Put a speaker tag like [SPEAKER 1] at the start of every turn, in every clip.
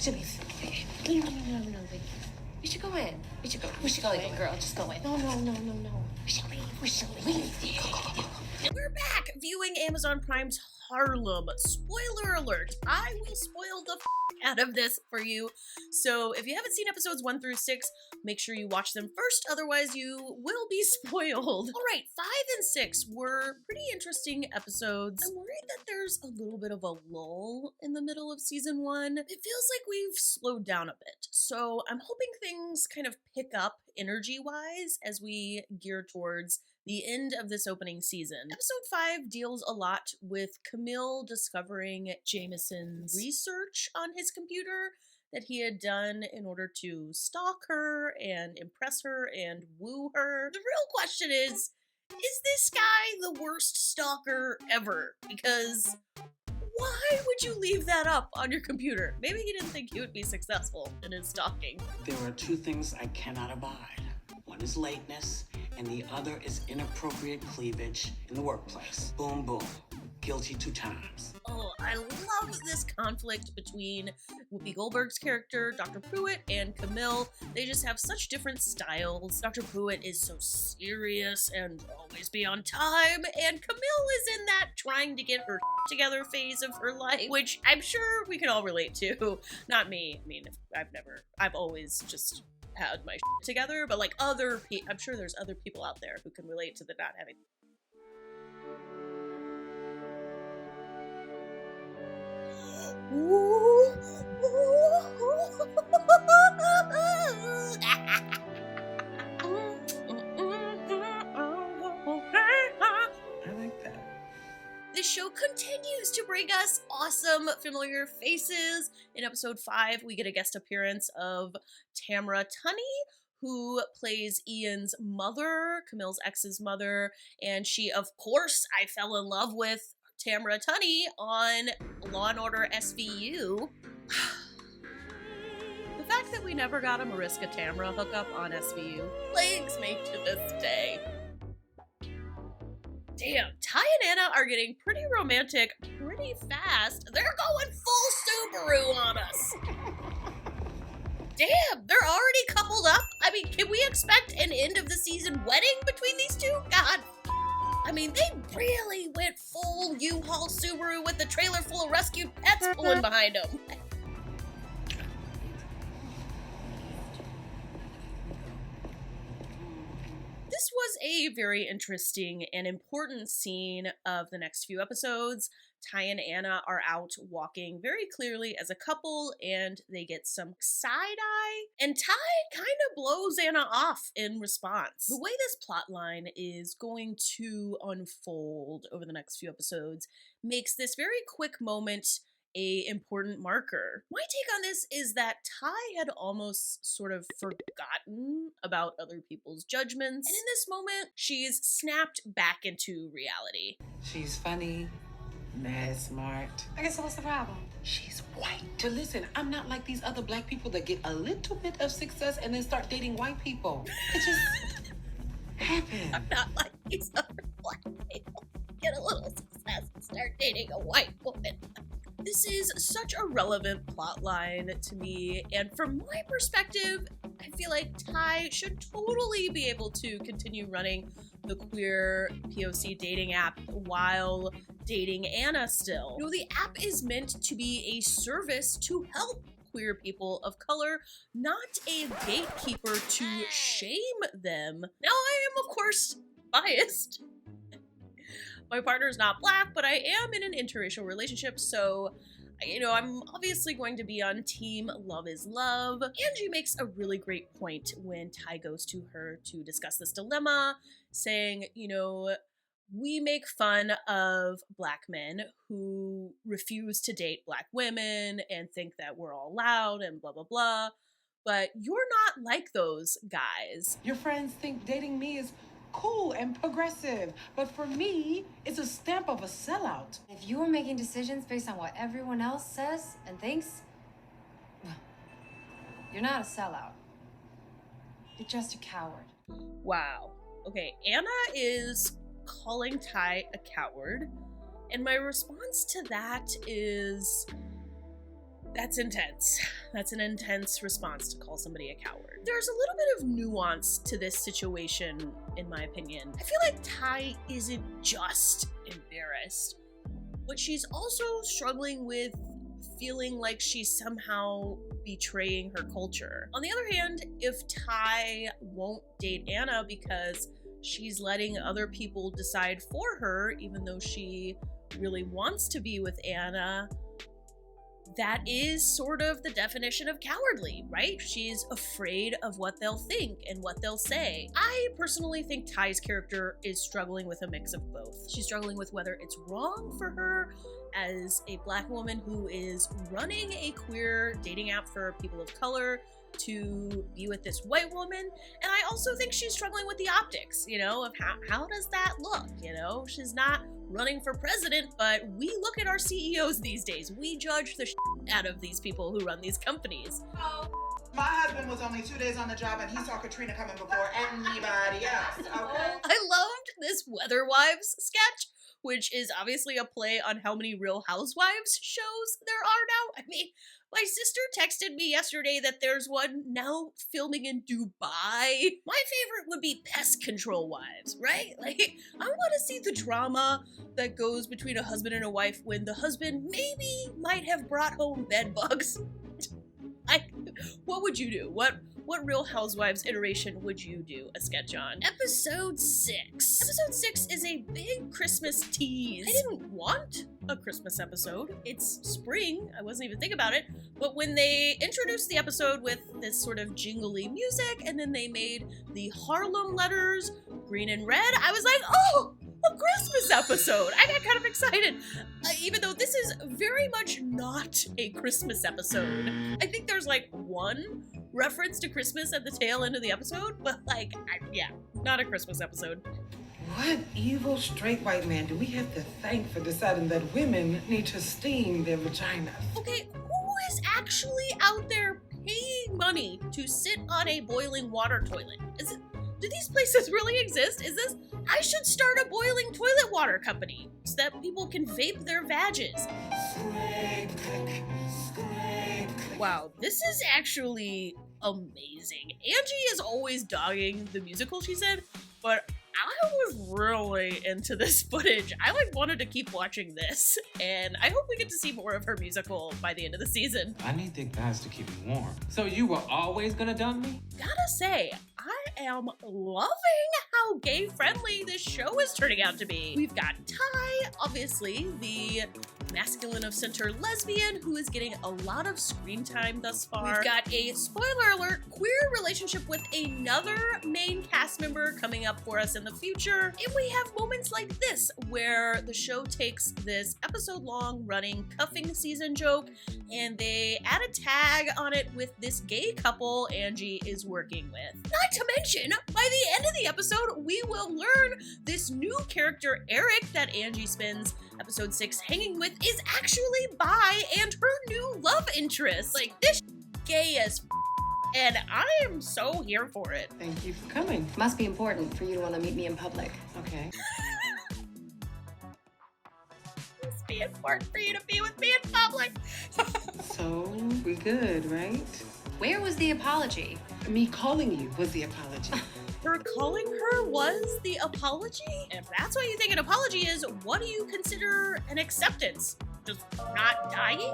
[SPEAKER 1] Jimmy, no, wait. We should go in. We should go in, girl. Just go in. No. We should leave. Go.
[SPEAKER 2] And we're back viewing Amazon Prime's Harlem. Spoiler alert. I will spoil the out of this for you. So if you haven't seen episodes 1 through 6, make sure you watch them first. Otherwise, you will be spoiled. All right, 5 and 6 were pretty interesting episodes. I'm worried that there's a little bit of a lull in the middle of season 1. It feels like we've slowed down a bit. So I'm hoping things kind of pick up energy-wise as we gear towards the end of this opening season. Episode 5 deals a lot with Camille discovering Jameson's research on his computer that he had done in order to stalk her and impress her and woo her. The real question is this guy the worst stalker ever? Because why would you leave that up on your computer? Maybe he didn't think he would be successful in his stalking.
[SPEAKER 3] There are 2 things I cannot abide. One is lateness, and the other is inappropriate cleavage in the workplace. Boom, boom. Guilty 2 times.
[SPEAKER 2] Oh, I love this conflict between Whoopi Goldberg's character, Dr. Pruitt, and Camille. They just have such different styles. Dr. Pruitt is so serious and always be on time, and Camille is in that trying to get her together phase of her life, which I'm sure we can all relate to. Not me. I mean, I've always just had my together, but like other people, I'm sure there's other people out there who can relate to the not having.
[SPEAKER 3] I like that.
[SPEAKER 2] This show continues to bring us awesome, familiar faces. In episode 5, we get a guest appearance of Tamra Tunney, who plays Ian's mother, Camille's ex's mother, and she, of course, I fell in love with Tamra Tunney on Law & Order SVU. The fact that we never got a Mariska Tamra hookup on SVU plagues me to this day. Damn, Ty and Anna are getting pretty romantic pretty fast. They're going full Subaru on us. Damn, they're already coupled up? I mean, can we expect an end of the season wedding between these two? God. I mean, they really went full U-Haul Subaru with the trailer full of rescued pets pulling behind them. This was a very interesting and important scene of the next few episodes. Ty and Anna are out walking very clearly as a couple, and they get some side-eye, and Ty kind of blows Anna off in response. The way this plot line is going to unfold over the next few episodes makes this very quick moment a important marker. My take on this is that Ty had almost sort of forgotten about other people's judgments, and in this moment, she's snapped back into reality.
[SPEAKER 4] She's funny, mad smart.
[SPEAKER 1] I guess what's the problem?
[SPEAKER 4] She's white. But listen, I'm not like these other black people that get a little bit of success and then start dating white people. It just happened.
[SPEAKER 2] I'm not like these other black people. Get a little success and start dating a white woman. This is such a relevant plot line to me, and from my perspective, I feel like Ty should totally be able to continue running the queer POC dating app while dating Anna still. You know, the app is meant to be a service to help queer people of color, not a gatekeeper to shame them. Now, I am, of course, biased. My partner is not black, but I am in an interracial relationship, so, you know, I'm obviously going to be on team love is love. Angie makes a really great point when Ty goes to her to discuss this dilemma, saying, you know, we make fun of black men who refuse to date black women and think that we're all loud and blah, blah, blah, but you're not like those guys.
[SPEAKER 4] Your friends think dating me is cool and progressive, but for me, it's a stamp of a sellout.
[SPEAKER 1] If you were making decisions based on what everyone else says and thinks, well, you're not a sellout. You're just a coward.
[SPEAKER 2] Wow. Okay, Anna is calling Ty a coward, and my response to that is, That's intense. That's an intense response to call somebody a coward. There's a little bit of nuance to this situation, in my opinion. I feel like Tai isn't just embarrassed, but she's also struggling with feeling like she's somehow betraying her culture. On the other hand, if Tai won't date Anna because she's letting other people decide for her, even though she really wants to be with Anna, that is sort of the definition of cowardly, right? She's afraid of what they'll think and what they'll say. I personally think Tai's character is struggling with a mix of both. She's struggling with whether it's wrong for her as a Black woman who is running a queer dating app for people of color to be with this white woman. And I also think she's struggling with the optics, of how does that look? She's not running for president, but we look at our CEOs these days. We judge the out of these people who run these companies.
[SPEAKER 5] My husband was only 2 days on the job and he saw Katrina coming before anybody else, okay?
[SPEAKER 2] I loved this Weather Wives sketch, which is obviously a play on how many Real Housewives shows there are now. I mean, my sister texted me yesterday that there's one now filming in Dubai. My favorite would be Pest Control Wives, right? Like, I want to see the drama that goes between a husband and a wife when the husband maybe might have brought home bed bugs. What would you do? What Real Housewives iteration would you do a sketch on? Episode 6. Episode 6 is a big Christmas tease. I didn't want a Christmas episode. It's spring. I wasn't even thinking about it. But when they introduced the episode with this sort of jingly music, and then they made the Harlem letters green and red, I was like, oh, a Christmas episode. I got kind of excited. Even though this is very much not a Christmas episode. I think there's like one reference to Christmas at the tail end of the episode, but not a Christmas episode.
[SPEAKER 4] What evil straight white man do we have to thank for deciding that women need to steam their vaginas?
[SPEAKER 2] Okay, who is actually out there paying money to sit on a boiling water toilet? Do these places really exist? I should start a boiling toilet water company so that people can vape their vages. Wow, this is actually amazing. Angie is always dogging the musical she's in, but I was really into this footage. I wanted to keep watching this, and I hope we get to see more of her musical by the end of the season.
[SPEAKER 6] I need thick thighs to keep me warm. So you were always gonna dunk me?
[SPEAKER 2] Gotta say, I am loving how gay-friendly this show is turning out to be. We've got Tai, obviously, the masculine of center lesbian who is getting a lot of screen time thus far. We've got a, spoiler alert, queer relationship with another main cast member coming up for us in the future. And we have moments like this where the show takes this episode-long running cuffing season joke and they add a tag on it with this gay couple Angie is working with. Not to mention, by the end of the episode, we will learn this new character, Eric, that Angie spends episode 6 hanging with, is actually bi and her new love interest. Like, this gay as and I am so here for it.
[SPEAKER 4] Thank you for coming.
[SPEAKER 1] Must be important for you to want to meet me in public.
[SPEAKER 4] Okay.
[SPEAKER 2] Must be important for you to be with me in public.
[SPEAKER 4] So, we good, right?
[SPEAKER 1] Where was the apology?
[SPEAKER 4] Me calling you was the apology.
[SPEAKER 2] Her calling her was the apology? If that's what you think an apology is, what do you consider an acceptance? Just not dying?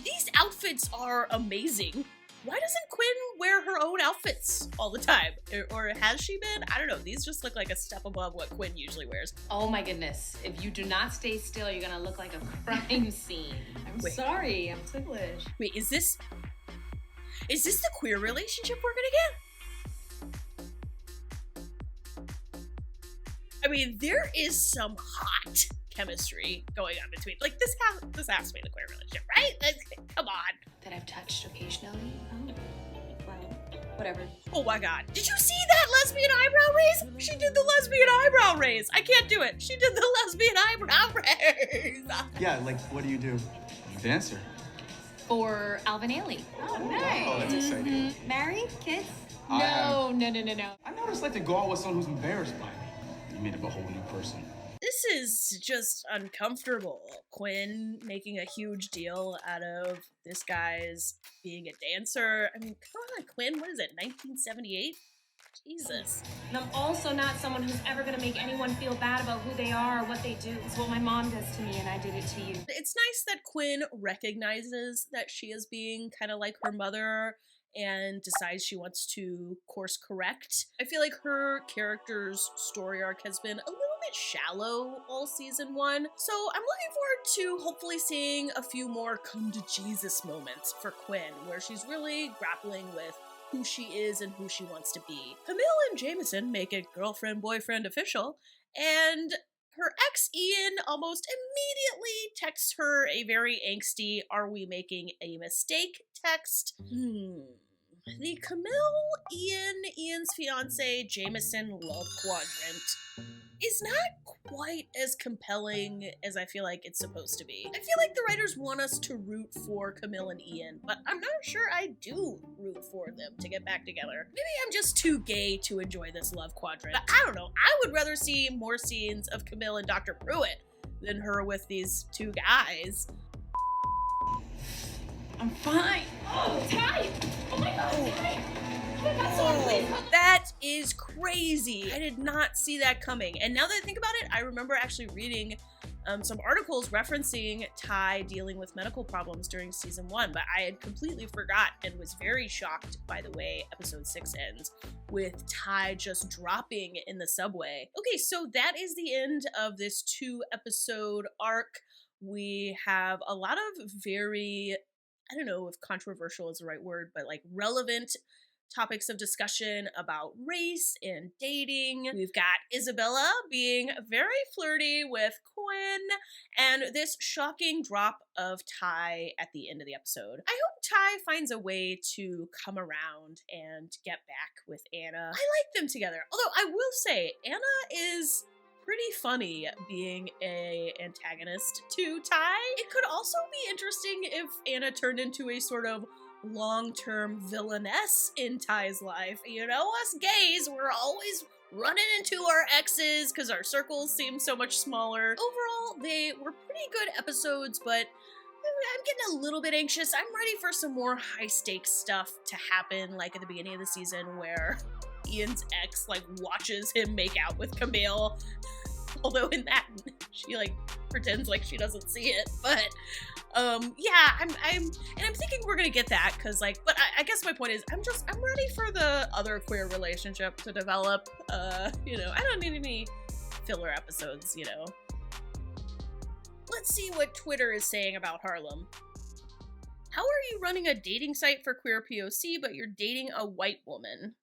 [SPEAKER 2] These outfits are amazing. Why doesn't Quinn wear her own outfits all the time? Or has she been? I don't know. These just look like a step above what Quinn usually wears.
[SPEAKER 7] Oh my goodness. If you do not stay still, you're gonna look like a crime scene. I'm sorry, I'm ticklish.
[SPEAKER 2] Wait, is this the queer relationship we're gonna get? I mean, there is some hot chemistry going on between, like, this has to be the queer relationship, right? Come on.
[SPEAKER 1] That I've touched occasionally. Oh, well, whatever.
[SPEAKER 2] Oh my god. Did you see that lesbian eyebrow raise? She did the lesbian eyebrow raise. I can't do it. She did the lesbian eyebrow raise.
[SPEAKER 8] Yeah, like, what do you do?
[SPEAKER 6] Dancer.
[SPEAKER 7] For Alvin Ailey.
[SPEAKER 1] Oh,
[SPEAKER 8] Oh, that's exciting.
[SPEAKER 1] Married? Kids?
[SPEAKER 7] No.
[SPEAKER 8] I know what it's like to go out with someone who's embarrassed by me. You made up a whole new person.
[SPEAKER 2] This is just uncomfortable. Quinn making a huge deal out of this guy's being a dancer. I mean, come on, Quinn, what is it, 1978? Jesus.
[SPEAKER 7] And I'm also not someone who's ever gonna make anyone feel bad about who they are or what they do. It's what my mom does to me, and I did it to you.
[SPEAKER 2] It's nice that Quinn recognizes that she is being kind of like her mother and decides she wants to course correct. I feel like her character's story arc has been a little bit shallow all season 1, so I'm looking forward to hopefully seeing a few more come to Jesus moments for Quinn, where she's really grappling with who she is and who she wants to be. Camille and Jameson make it girlfriend-boyfriend official, and her ex Ian almost immediately texts her a very angsty, "Are we making a mistake?" text. The Camille, Ian's fiance, Jameson love quadrant is not quite as compelling as I feel like it's supposed to be. I feel like the writers want us to root for Camille and Ian, but I'm not sure I do root for them to get back together. Maybe I'm just too gay to enjoy this love quadrant. But I don't know, I would rather see more scenes of Camille and Dr. Pruitt than her with these two guys.
[SPEAKER 4] I'm fine.
[SPEAKER 7] Oh, Ty! Oh my god, Ty! Oh my god, someone please help!
[SPEAKER 2] That is crazy. I did not see that coming. And now that I think about it, I remember actually reading some articles referencing Ty dealing with medical problems during season 1, but I had completely forgot and was very shocked by the way episode 6 ends, with Ty just dropping in the subway. Okay, so that is the end of this 2-episode arc. We have a lot of very, I don't know if controversial is the right word, but like relevant topics of discussion about race and dating. We've got Isabella being very flirty with Quinn, and this shocking drop of Ty at the end of the episode. I hope Ty finds a way to come around and get back with Anna. I like them together. Although I will say, Anna is pretty funny being a antagonist to Ty. It could also be interesting if Anna turned into a sort of long-term villainess in Ty's life. You know, us gays, we're always running into our exes because our circles seem so much smaller. Overall, they were pretty good episodes, but I'm getting a little bit anxious. I'm ready for some more high-stakes stuff to happen, like at the beginning of the season where Ian's ex like watches him make out with Camille. Although in that she like pretends like she doesn't see it, but yeah, I'm thinking we're gonna get that because like, but I guess my point is I'm ready for the other queer relationship to develop. You know, I don't need any filler episodes. You know, let's see what Twitter is saying about Harlem. How are you running a dating site for queer POC, but you're dating a white woman?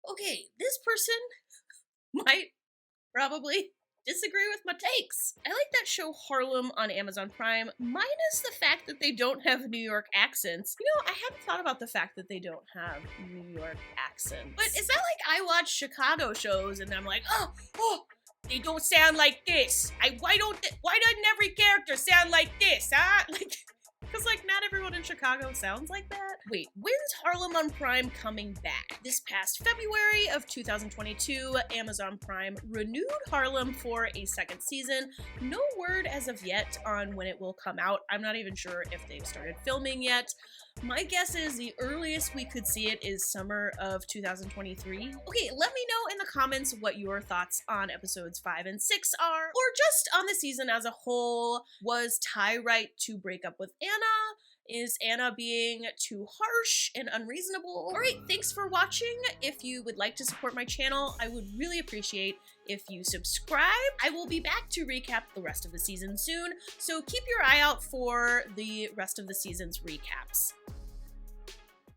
[SPEAKER 2] Okay, this person might probably disagree with my takes. I like that show Harlem on Amazon Prime, minus the fact that they don't have New York accents. You know, I hadn't thought about the fact that they don't have New York accents. But is that like I watch Chicago shows and I'm like, oh, they don't sound like this. Why doesn't every character sound like this, huh? Like, because, like, not everyone in Chicago sounds like that. Wait, when's Harlem on Prime coming back? This past February of 2022, Amazon Prime renewed Harlem for a second season. No word as of yet on when it will come out. I'm not even sure if they've started filming yet. My guess is the earliest we could see it is summer of 2023. Okay, let me know in the comments what your thoughts on episodes 5 and 6 are, or just on the season as a whole. Was Ty right to break up with Anna? Is Anna being too harsh and unreasonable? Alright, thanks for watching. If you would like to support my channel, I would really appreciate if you subscribe. I will be back to recap the rest of the season soon, so keep your eye out for the rest of the season's recaps.